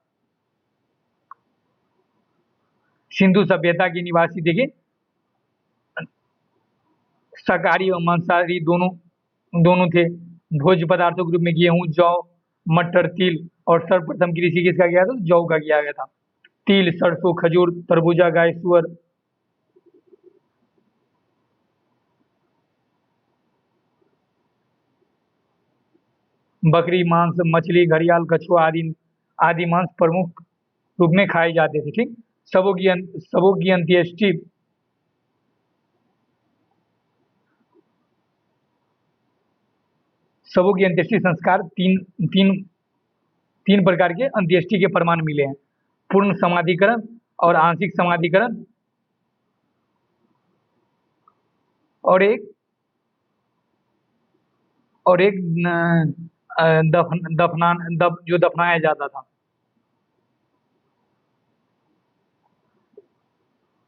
सिंधु सभ्यता के निवासी देखे शाकाहारी और मांसाहारी दोनों थे। भोज्य पदार्थों के रूप में गेहूं, जौ, मटर, तिल और सर्वप्रथम कृषि किसका किया था? जौ का किया गया था। तिल, सरसों, खजूर, तरबूजा, गाय, सुअर, बकरी मांस, मछली, घड़ियाल, कछुआ आदि मांस प्रमुख रूप में खाए जाते थे। ठीक, सबों की अंत्येष्टि संस्कार तीन प्रकार के अंत्येष्टि के प्रमाण मिले हैं: पूर्ण समाधिकरण और आंशिक समाधिकरण, और एक जो दफनाया जाता था।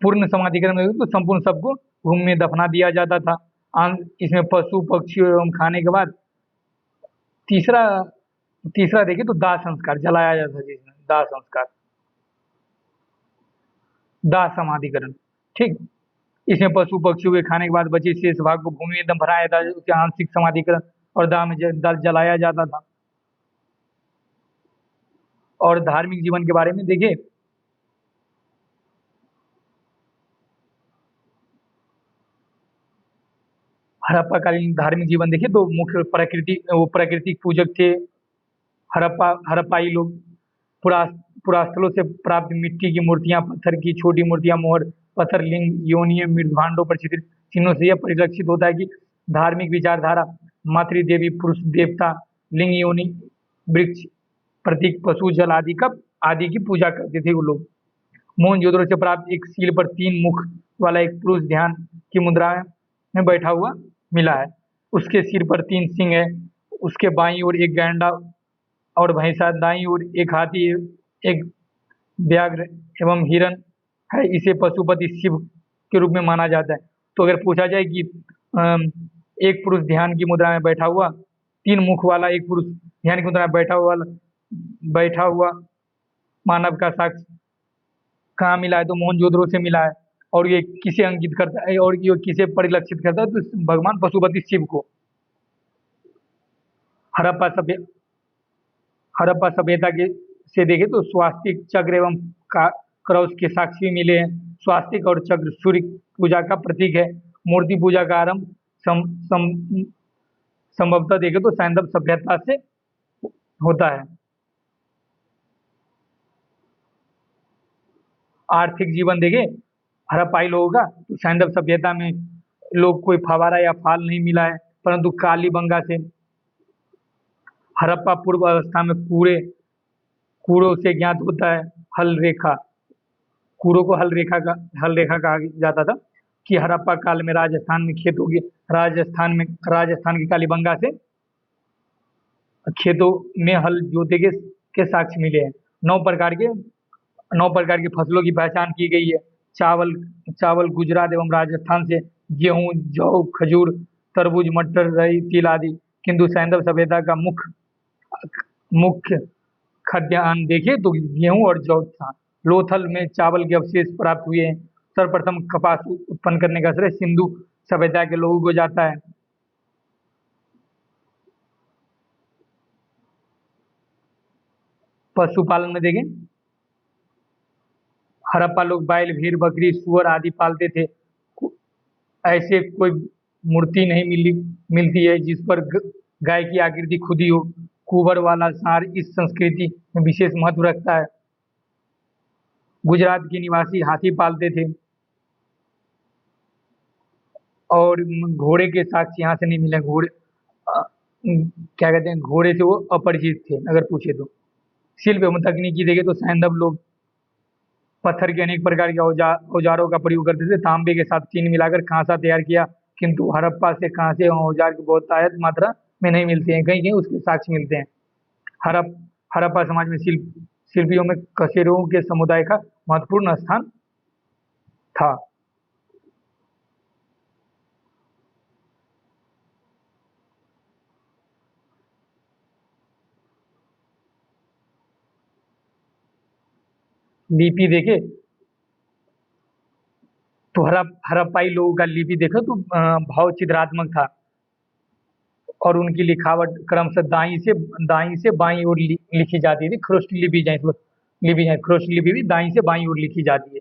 पूर्ण समाधिकरण में तो संपूर्ण सबको भूमि में दफना दिया जाता था। इसमें पशु पक्षियों एवं खाने के बाद तीसरा देखिए तो दाह संस्कार, जलाया जाता है जिसमें दाह संस्कार, दाह समाधिकरण। ठीक, इसमें पशु पक्षियों के खाने के बाद बचे शेष भाग को भूमि में दफनाया जाता है, उसे आंशिक समाधिकरण और दाह में जलाया जाता था। और धार्मिक जीवन के बारे में देखिए, हड़प्पाकालीन धार्मिक जीवन देखिए तो मुख्य प्राकृतिक पूजक थे। हड़प्पाई लोग पुरास्थलों से प्राप्त मिट्टी की मूर्तियां, पत्थर की छोटी मूर्तियां, मोहर पत्थर, लिंग, योनि, मृदभांडों पर चिन्हों से यह परिलक्षित होता है कि धार्मिक विचारधारा, मातृदेवी, पुरुष देवता, लिंग, योनि, वृक्ष, प्रतीक, पशु, जल आदि की पूजा करते थे वो लोग। मोहनजोदड़ो से प्राप्त एक सील पर 3 मुख वाला एक पुरुष ध्यान की मुद्रा में बैठा हुआ मिला है। उसके सिर पर 3 सिंह है, उसके बाईं ओर एक गैंडा और भैंसा, दाईं ओर एक हाथी, एक व्याघ्र एवं हिरण है। इसे पशुपति शिव के रूप में माना जाता है। तो अगर पूछा जाए कि एक पुरुष ध्यान की मुद्रा में बैठा हुआ, 3 मुख वाला एक पुरुष ध्यान की मुद्रा में बैठा हुआ मानव का साक्ष्य कहाँ मिला है, तो मोहनजोदड़ो से मिला है। और ये किसे अंकित करता है और ये किसे परिलक्षित करता है, तो भगवान पशुपति शिव को। हड़प्पा सभ्य हड़प्पा सभ्यता के से देखें तो स्वास्तिक, चक्र एवं क्रॉस के साक्ष्य भी मिले हैं। स्वास्तिक और चक्र सूर्य पूजा का प्रतीक है। मूर्ति पूजा का आरंभ संभवतः देखें तो सैंधव सभ्यता से होता है। आर्थिक जीवन देखें हड़प्पाई लोगों का, तो सैंधव सभ्यता में लोग कोई फवारा या फाल नहीं मिला है, परंतु कालीबंगा से हड़प्पा पूर्व अवस्था में कूड़ों से ज्ञात होता है। हल रेखा, कूड़ों को हल रेखा कहा जाता था कि हड़प्पा काल में राजस्थान की कालीबंगा से खेतों में हल जोते के साक्ष्य मिले हैं। 9 प्रकार की फसलों की पहचान की गई है। चावल गुजरात एवं राजस्थान से, गेहूं, जौ, खजूर, तरबूज, मटर, राई, तिल आदि। किंतु सैंधव सभ्यता का मुख्य खाद्यान्न देखें तो गेहूं और जौ था। लोथल में चावल के अवशेष प्राप्त हुए हैं। सर्वप्रथम कपास उत्पन्न करने का श्रेय सिंधु सभ्यता के लोगों को जाता है। पशुपालन में देखें, हड़प्पा लोग बैल, भेड़, बकरी, सुअर आदि पालते थे। ऐसे कोई मूर्ति नहीं मिलती है जिस पर गाय की आकृति खुदी हो। कुबर वाला सार इस संस्कृति में विशेष महत्व रखता है। गुजरात के निवासी हाथी पालते थे और घोड़े के साक्ष्य यहाँ से नहीं मिले। क्या कहते हैं, घोड़े से वो अपरिचित थे अगर पूछे तो। शिल्प एवं तकनीकी देखे तो सैंधव लोग पत्थर के अनेक प्रकार के औजारों का प्रयोग करते थे। तांबे के साथ चीनी मिलाकर कांसा तैयार किया, किंतु हड़प्पा से कांसे एवं औजार की बहुत आयत मात्रा में नहीं मिलते हैं, कहीं कहीं उसके साक्ष्य मिलते हैं। हड़प्पा समाज में शिल्पियों में कसेरों के समुदाय का महत्वपूर्ण स्थान था। लिपि देखे तो हड़प्पाई लोगों का लिपि देखो तो भाव चित्रात्मक था और उनकी लिखावट क्रमशः दाई से बाईं ओर लिखी जाती थी। ख्रोष्ट लिपि भी दाई से बाईं ओर लिखी जाती है।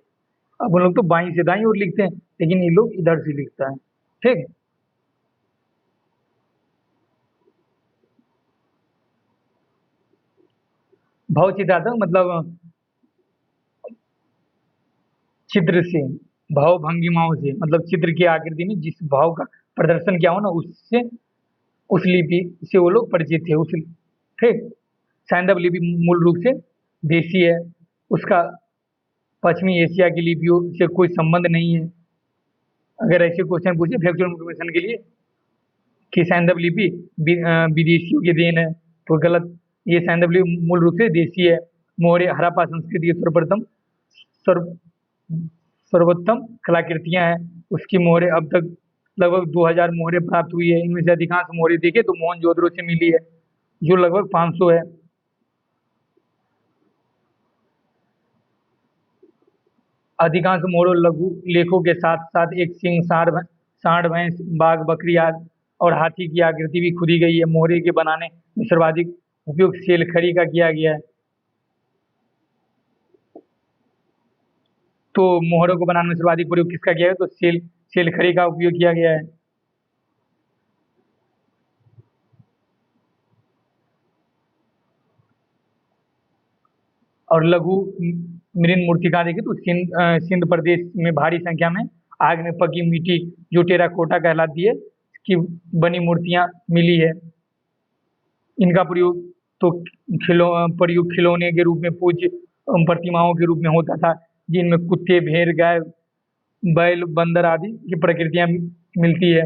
अब उन लोग तो बाईं से दाईं ओर लिखते हैं, लेकिन ये लोग इधर से लिखता है। ठीक है। भाव चित्रात्मक मतलब चित्र से, भाव भंगिमाओं से, मतलब चित्र की आकृति में जिस भाव का प्रदर्शन किया हो ना, उससे उस लिपि से वो लोग परिचित थे। ठीक। सैंधव लिपि मूल रूप से देसी है, उसका पश्चिमी एशिया की लिपियों से कोई संबंध नहीं है। अगर ऐसे क्वेश्चन पूछे फैक्चुअल इन्फॉर्मेशन के लिए कि सैंधव लिपि विदेशियों की देन है, तो गलत। ये सैंधव लिपि मूल रूप से देसी है। मौर्य हड़प्पा संस्कृति की सर्वोत्तम कलाकृतियां हैं उसकी। मोहरें अब तक लगभग 2000 मोहरें प्राप्त हुई है। इनमें से अधिकांश मोहरें देखे तो मोहनजोदड़ो से मिली है, जो लगभग 500 है। अधिकांश मोहरों लघु लेखों के साथ साथ एक सिंह, सांड, भैंस, बाघ, बकरी आदि और हाथी की आकृति भी खुदी गई है। मोहरे के बनाने में सर्वाधिक उपयोग सेलखड़ी का किया गया है। तो मोहरों को बनाने में सर्वाधिक प्रयोग किसका किया है, तो सेलखड़ी का उपयोग किया गया है। और लघु मृण मूर्तिकार देखें तो सिंध प्रदेश में भारी संख्या में आग में पकी मिट्टी जो टेराकोटा कहलाती है की बनी मूर्तियां मिली है। इनका प्रयोग तो प्रयोग खिलौने के रूप में पूज्य प्रतिमाओं के रूप में होता था, जिनमें कुत्ते, भेड़, गाय, बैल, बंदर आदि की प्रकृतियां मिलती है।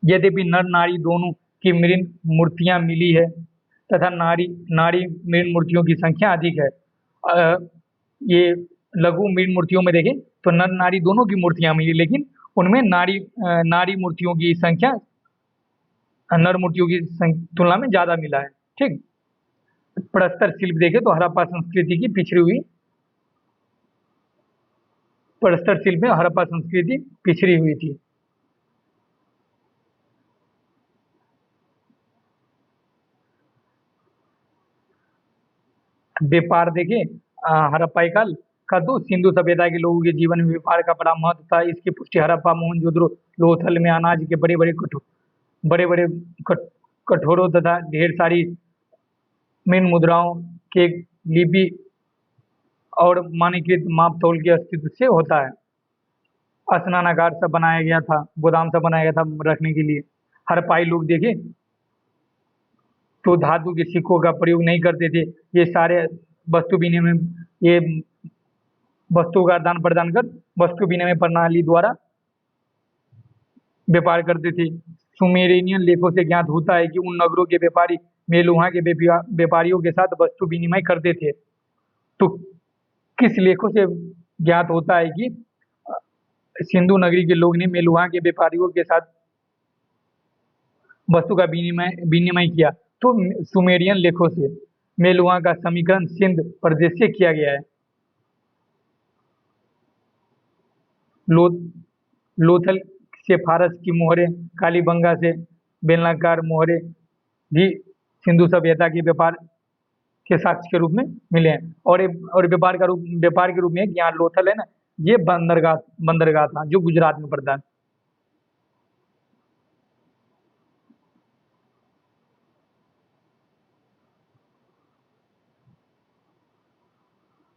यद्यपि नर नारी दोनों की मृण मूर्तियां मिली है तथा नारी नारी मृण मूर्तियों की संख्या अधिक है। ये लघु मृण मूर्तियों में देखें तो नर नारी दोनों की मूर्तियां मिली, लेकिन उनमें नारी मूर्तियों की संख्या नर मूर्तियों की तुलना में ज्यादा मिला है। ठीक। प्रस्तर शिल्प देखें तो हड़प्पा संस्कृति की पिछड़ी हुई प्रस्तर शिल्प में हड़प्पा संस्कृति पिछड़ी हुई थी। व्यापार देखें हड़प्पाई काल का तो सिंधु सभ्यता के लोगों के जीवन में व्यापार का बड़ा महत्व था। इसकी पुष्टि हड़प्पा, मोहनजोदड़ो, लोथल में अनाज के बड़े बड़े कठोरों तथा ढेर सारी मृण मुद्राओं के लिपि और मानकीकृत माप तौल के अस्तित्व से होता है। स्नानागार सब बनाया गया था, गोदाम सब बनाया गया था रखने के लिए। हड़प्पाई लोग देखे तो धातु के सिक्कों का प्रयोग नहीं करते थे। ये सारे वस्तु विनिमय ये वस्तु का आदान प्रदान कर वस्तु विनिमय प्रणाली द्वारा व्यापार करते थे। सुमेरियन लेखों से ज्ञात होता है कि उन नगरों के व्यापारी मेलुहा के व्यापारियों के साथ वस्तु विनिमय करते थे। तो किस लेखों से ज्ञात होता है कि सिंधु नगरी के लोग ने मेलुहा के व्यापारियों के साथ वस्तु का विनिमय किया? तो सुमेरियन लेखों से। मेलुहा का समीकरण सिंध प्रदेश से किया गया है। लोथल से फारस की मोहरें, कालीबंगा से बेलनाकार मोहरें भी सिंधु सभ्यता के व्यापार के साक्ष्य के रूप में मिले हैं। और व्यापार के रूप में यहाँ लोथल है ना, ये बंदरगाह था जो गुजरात में पड़ता है।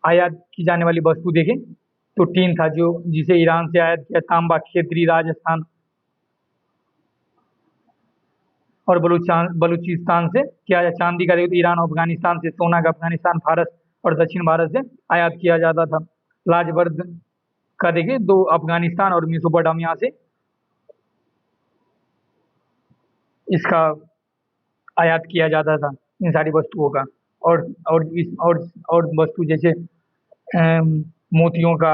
आयात की जाने वाली वस्तु देखें तो टीन था जो जिसे ईरान से आयात किया, तांबा क्षेत्रीय राजस्थान और बलूचिस्तान से किया जाए। चांदी का देखो तो ईरान, अफगानिस्तान से, सोना का अफगानिस्तान, फारस और दक्षिण भारत से आयात किया जाता था। लाजवर्द का देखिए तो अफगानिस्तान और मेसोपोटामिया से इसका आयात किया जाता था इन सारी वस्तुओं का। और वस्तु जैसे मोतियों का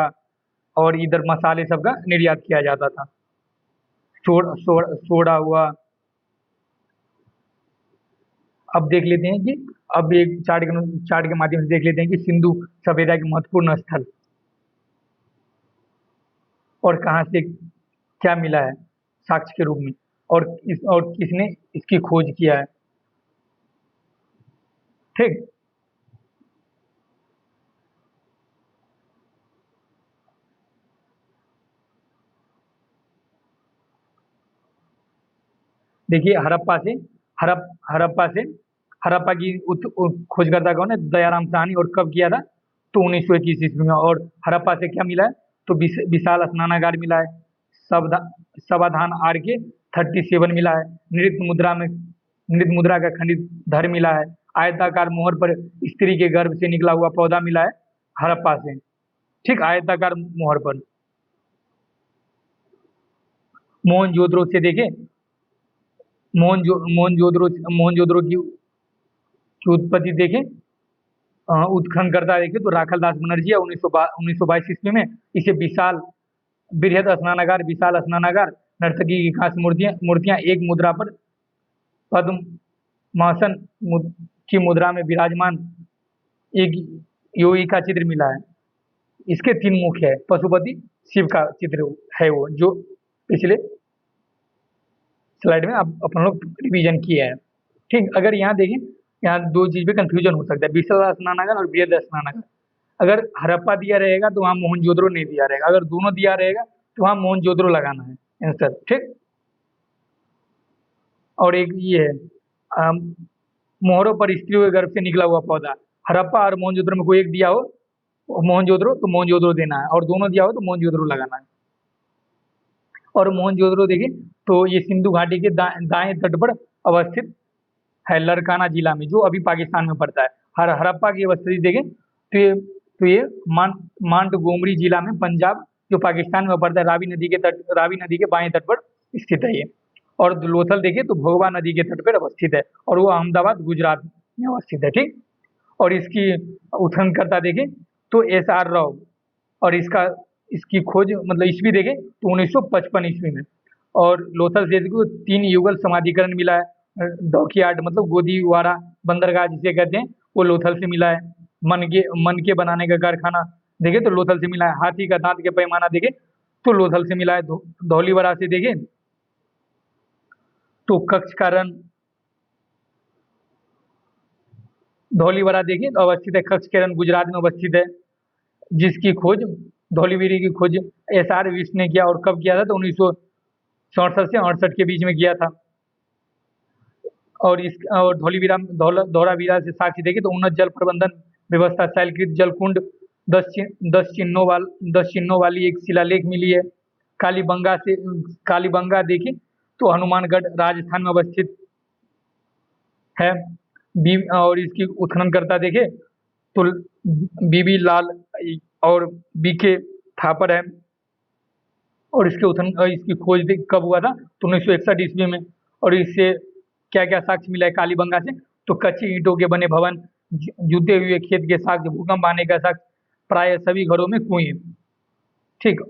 और इधर मसाले सब का निर्यात किया जाता था। सोडा हुआ। अब देख लेते हैं कि अब एक चार्ट के माध्यम से देख लेते हैं कि सिंधु सभ्यता के महत्वपूर्ण स्थल और कहाँ से क्या मिला है साक्ष्य के रूप में, और किसने इसकी खोज किया है। ठीक। देखिए हड़प्पा की खोजकर्ता कौन है? दयाराम साहनी। और कब किया था? तो 1921 ईस्वी में। और हड़प्पा से क्या मिला है? तो विशाल स्नानागार मिला है, सावधान आर के 37 मिला है, नृत्य मुद्रा का खंडित धर मिला है, आयताकार मोहर पर स्त्री के गर्भ से निकला हुआ पौधा मिला है हड़प्पा से। ठीक, आयताकार मोहर पर। मोहनजोदड़ो से देखें, मोहनजोदड़ो की उत्पत्ति देखें, उत्खननकर्ता देखें तो राखल दास बनर्जी 1922 ईस्वी में इसे विशाल स्नानागार, नर्तकी की खास मूर्तियां एक मुद्रा पर पद्मासन की मुद्रा में विराजमान एक योगी का चित्र मिला है। इसके 3 मुख है। पशुपति शिव का चित्र है वो, जो पिछले स्लाइड में अपन लोग रिवीजन किए हैं। ठीक। अगर यहाँ देखें, यहाँ 2 चीज पे कंफ्यूजन हो सकता है, विशाल स्नानागार और बृहद स्नानागार। अगर हड़प्पा दिया रहेगा तो वहाँ मोहनजोदड़ो नहीं दिया रहेगा, अगर दोनों दिया रहेगा तो वहाँ मोहनजोदड़ो लगाना है आंसर। ठीक। और एक ये है मोहरों पर स्त्रियों के गर्भ से निकला हुआ पौधा। हड़प्पा और मोहनजोदड़ो में कोई एक दिया हो मोहनजोदड़ो तो मोहनजोदड़ो देना है, और दोनों दिया हो तो मोहनजोदड़ो लगाना है। और मोहनजोदड़ो देखें तो ये सिंधु घाटी के दाएं तट पर अवस्थित है, लरकाना जिला में, जो अभी पाकिस्तान में पड़ता है। हड़प्पा की अवस्थिति देखें तो ये मांटगोमरी जिला में, पंजाब, जो पाकिस्तान में पड़ता है, रावी नदी के बाएं तट पर स्थित है ये। और लोथल देखें तो भोगवा नदी के तट पर अवस्थित है, और वो अहमदाबाद, गुजरात में अवस्थित है। ठीक। और इसकी उत्खननकर्ता देखें तो SR राव, और इसकी खोज मतलब ईस्वी देखें तो 1955 ईस्वी में। और लोथल क्षेत्र को 3 युगल समाधिकरण मिला है। डॉकयार्ड मतलब गोदीवारा बंदरगाह जिसे कहते हैं, वो लोथल से मिला है। मन के बनाने का कारखाना देखें तो लोथल से मिला है। हाथी का दांत के पैमाना देखें तो लोथल से मिला है। धौलीवरा से देखें तो कक्ष कारण, धौलीवरा देखें तो अवस्थित है, कक्ष किरण गुजरात में अवस्थित है, जिसकी खोज धौलीवीरी की खोज SR विश ने किया। और कब किया था? तो 1964 से 68 के बीच में किया था। और धौलावीरा से साक्ष्य देखें तो उन्नत जल प्रबंधन व्यवस्था, शैलकृत जलकुंड, 10 चिन्हों वाली एक शिलालेख मिली है। कालीबंगा देखें तो हनुमानगढ़, राजस्थान में अवस्थित है। और इसकी उत्खननकर्ता देखें तो BB लाल और BK थापर है। और इसकी खोज कब हुआ था? तो 1961 ईस्वी में। और इससे क्या क्या साक्ष्य मिला है कालीबंगा से? तो कच्ची ईंटों के बने भवन, जुते हुए खेत के साक्ष्य, भूकंप आने का साक्ष्य, प्राय सभी घरों में कुएं। ठीक।